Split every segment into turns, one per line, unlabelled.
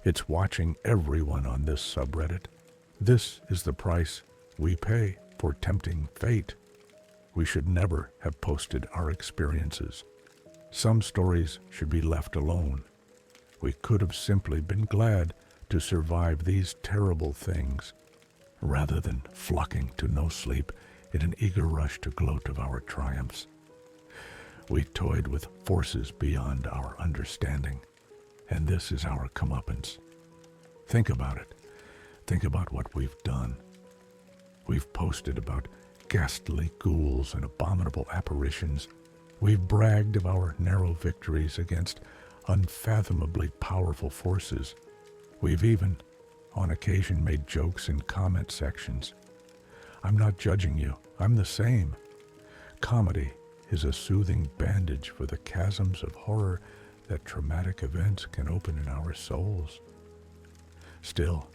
It's watching everyone on this subreddit. This is the price we pay for tempting fate. We should never have posted our experiences. Some stories should be left alone. We could have simply been glad to survive these terrible things, rather than flocking to NoSleep in an eager rush to gloat of our triumphs. We toyed with forces beyond our understanding, and this is our comeuppance. Think about it. Think about what we've done. We've posted about ghastly ghouls and abominable apparitions. We've bragged of our narrow victories against unfathomably powerful forces. We've even, on occasion, made jokes in comment sections. I'm not judging you. I'm the same. Comedy is a soothing bandage for the chasms of horror that traumatic events can open in our souls. Still,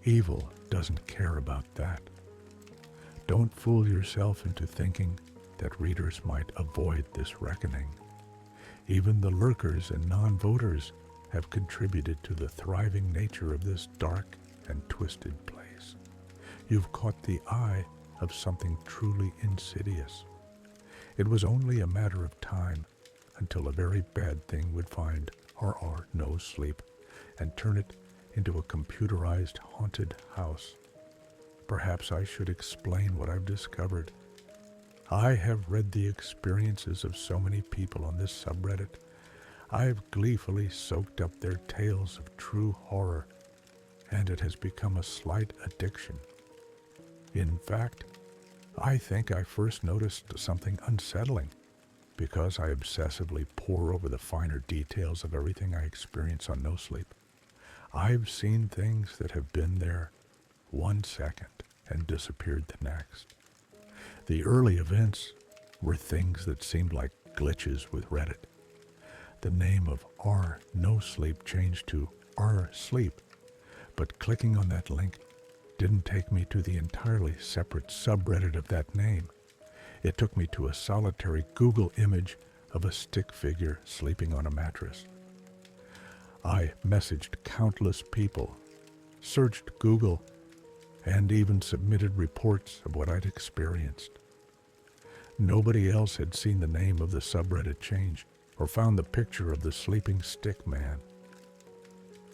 evil doesn't care about that. Don't fool yourself into thinking that readers might avoid this reckoning. Even the lurkers and non-voters have contributed to the thriving nature of this dark and twisted place. You've caught the eye of something truly insidious. It was only a matter of time until a very bad thing would find RR NoSleep and turn it into a computerized haunted house. Perhaps I should explain what I've discovered. I have read the experiences of so many people on this subreddit. I've gleefully soaked up their tales of true horror, and it has become a slight addiction. In fact, I think I first noticed something unsettling because I obsessively pore over the finer details of everything I experience on NoSleep. I've seen things that have been there 1 second and disappeared the next. The early events were things that seemed like glitches with Reddit. The name of R NoSleep changed to R Sleep, but clicking on that link didn't take me to the entirely separate subreddit of that name. It took me to a solitary Google image of a stick figure sleeping on a mattress. I messaged countless people, searched Google, and even submitted reports of what I'd experienced. Nobody else had seen the name of the subreddit change or found the picture of the sleeping stick man.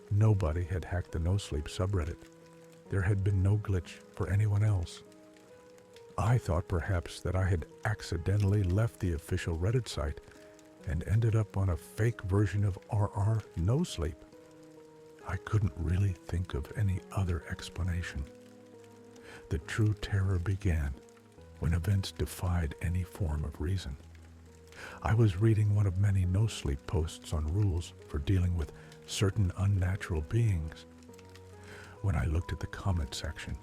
Nobody had hacked the NoSleep subreddit. There had been no glitch for anyone else. I thought perhaps that I had accidentally left the official Reddit site and ended up on a fake version of RR NoSleep. I couldn't really think of any other explanation. The true terror began when events defied any form of reason. I was reading one of many NoSleep posts on rules for dealing with certain unnatural beings. When I looked at the comment section,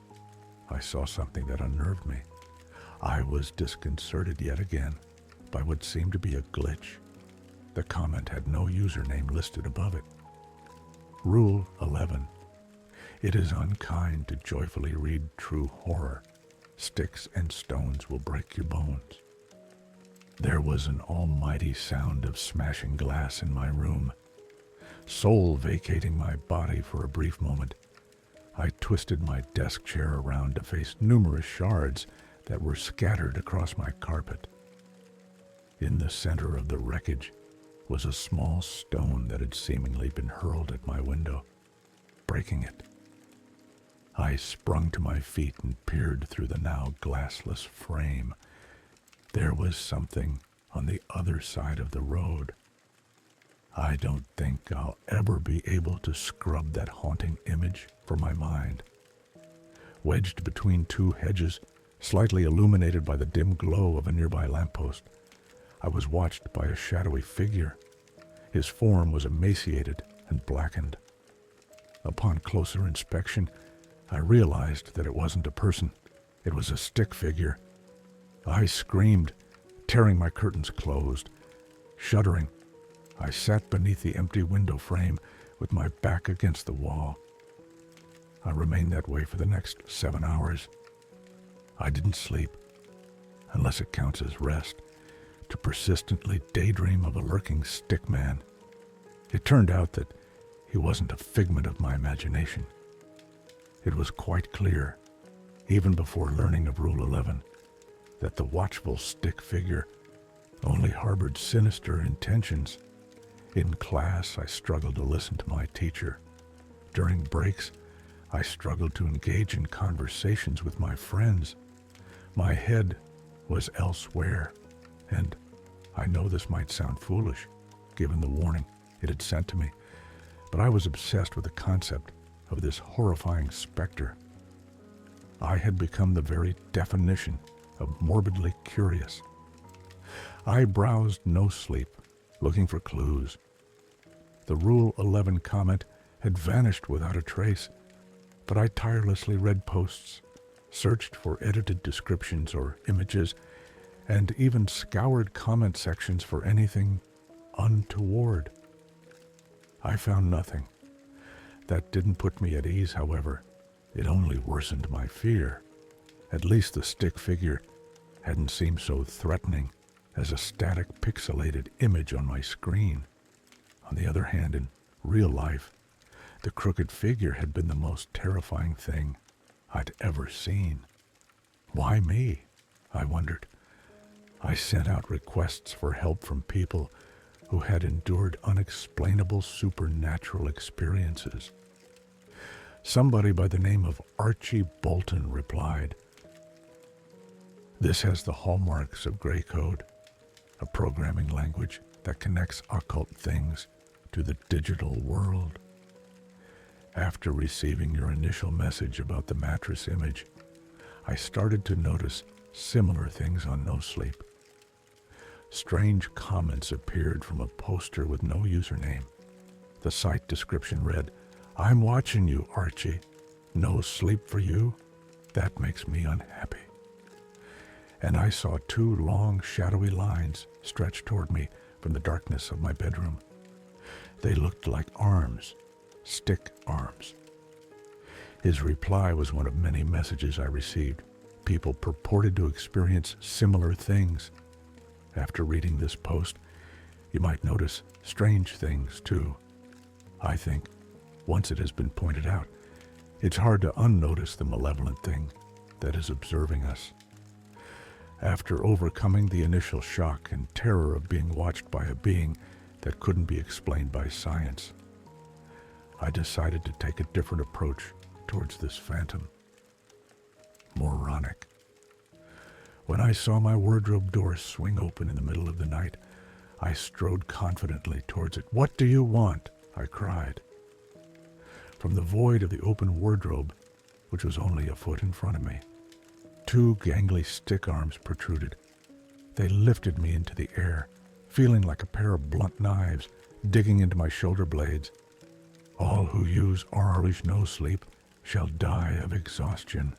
I saw something that unnerved me. I was disconcerted yet again by what seemed to be a glitch. The comment had no username listed above it. Rule 11. It is unkind to joyfully read true horror. Sticks and stones will break your bones. There was an almighty sound of smashing glass in my room. Soul vacating my body for a brief moment, I twisted my desk chair around to face numerous shards that were scattered across my carpet. In the center of the wreckage was a small stone that had seemingly been hurled at my window, breaking it. I sprung to my feet and peered through the now glassless frame. There was something on the other side of the road. I don't think I'll ever be able to scrub that haunting image from my mind. Wedged between two hedges, slightly illuminated by the dim glow of a nearby lamppost, I was watched by a shadowy figure. His form was emaciated and blackened. Upon closer inspection, I realized that it wasn't a person. It was a stick figure. I screamed, tearing my curtains closed. Shuddering, I sat beneath the empty window frame with my back against the wall. I remained that way for the next 7 hours. I didn't sleep, unless it counts as rest, to persistently daydream of a lurking stick man. It turned out that he he wasn't a figment of my imagination. It was quite clear, even before learning of Rule 11, that the watchful stick figure only harbored sinister intentions. In class, I struggled to listen to my teacher. During breaks, I struggled to engage in conversations with my friends. My head was elsewhere, and I know this might sound foolish, given the warning it had sent to me, but I was obsessed with the concept of this horrifying specter. I had become the very definition of morbidly curious. I browsed NoSleep, looking for clues. The Rule 11 comment had vanished without a trace, but I tirelessly read posts, searched for edited descriptions or images, and even scoured comment sections for anything untoward. I found nothing. That didn't put me at ease, however. It only worsened my fear. At least the stick figure hadn't seemed so threatening as a static pixelated image on my screen. On the other hand, in real life, the crooked figure had been the most terrifying thing I'd ever seen. Why me? I wondered. I sent out requests for help from people who had endured unexplainable supernatural experiences. Somebody by the name of Archie Bolton replied, "This has the hallmarks of Gray Code, a programming language that connects occult things to the digital world." After receiving your initial message about the mattress image, I started to notice similar things on NoSleep. Strange comments appeared from a poster with no username. The site description read, "I'm watching you, Archie. No sleep for you? That makes me unhappy." And I saw two long, shadowy lines stretch toward me from the darkness of my bedroom. They looked like arms, stick arms. His reply was one of many messages I received. People purported to experience similar things. After reading this post, you might notice strange things too. I think, once it has been pointed out, it's hard to unnotice the malevolent thing that is observing us. After overcoming the initial shock and terror of being watched by a being that couldn't be explained by science, I decided to take a different approach towards this phantom. Moronic. When I saw my wardrobe door swing open in the middle of the night, I strode confidently towards it. "What do you want?" I cried. From the void of the open wardrobe, which was only a foot in front of me, two gangly stick arms protruded. They lifted me into the air, feeling like a pair of blunt knives digging into my shoulder blades. "All who use Orange NoSleep shall die of exhaustion,"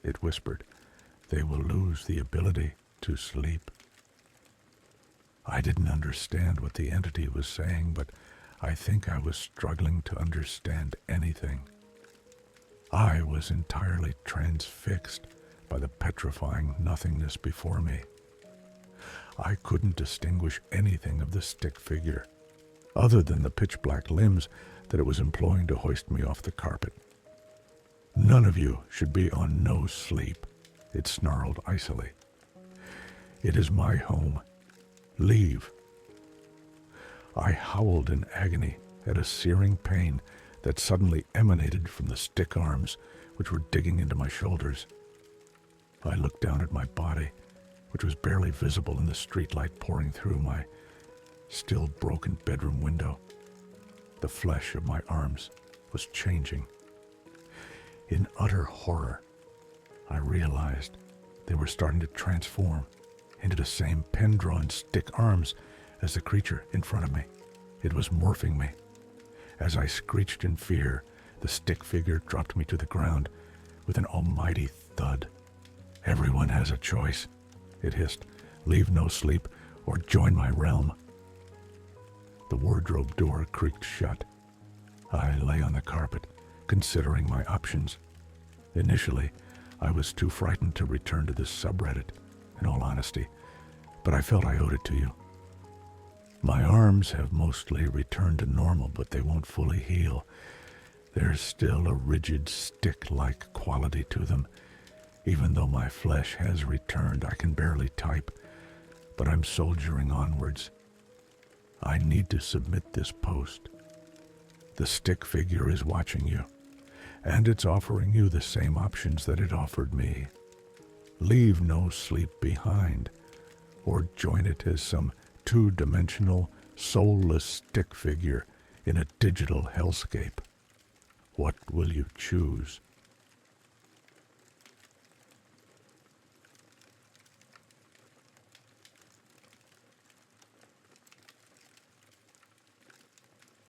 it whispered. "They will lose the ability to sleep." I didn't understand what the entity was saying, but I think I was struggling to understand anything. I was entirely transfixed by the petrifying nothingness before me. I couldn't distinguish anything of the stick figure, other than the pitch-black limbs that it was employing to hoist me off the carpet. "None of you should be on NoSleep," it snarled icily. "It is my home. Leave." I howled in agony at a searing pain that suddenly emanated from the stick arms which were digging into my shoulders. I looked down at my body, which was barely visible in the streetlight pouring through my still broken bedroom window. The flesh of my arms was changing. In utter horror, I realized they were starting to transform into the same pen-drawn stick arms as the creature in front of me. It was morphing me. As I screeched in fear, the stick figure dropped me to the ground with an almighty thud. "Everyone has a choice," it hissed. "Leave NoSleep or join my realm." The wardrobe door creaked shut. I lay on the carpet, considering my options. Initially, I was too frightened to return to this subreddit, in all honesty, but I felt I owed it to you. My arms have mostly returned to normal, but they won't fully heal. There's still a rigid stick-like quality to them. Even though my flesh has returned, I can barely type, but I'm soldiering onwards. I need to submit this post. The stick figure is watching you, and it's offering you the same options that it offered me. Leave NoSleep behind, or join it as some two-dimensional, soulless stick figure in a digital hellscape. What will you choose?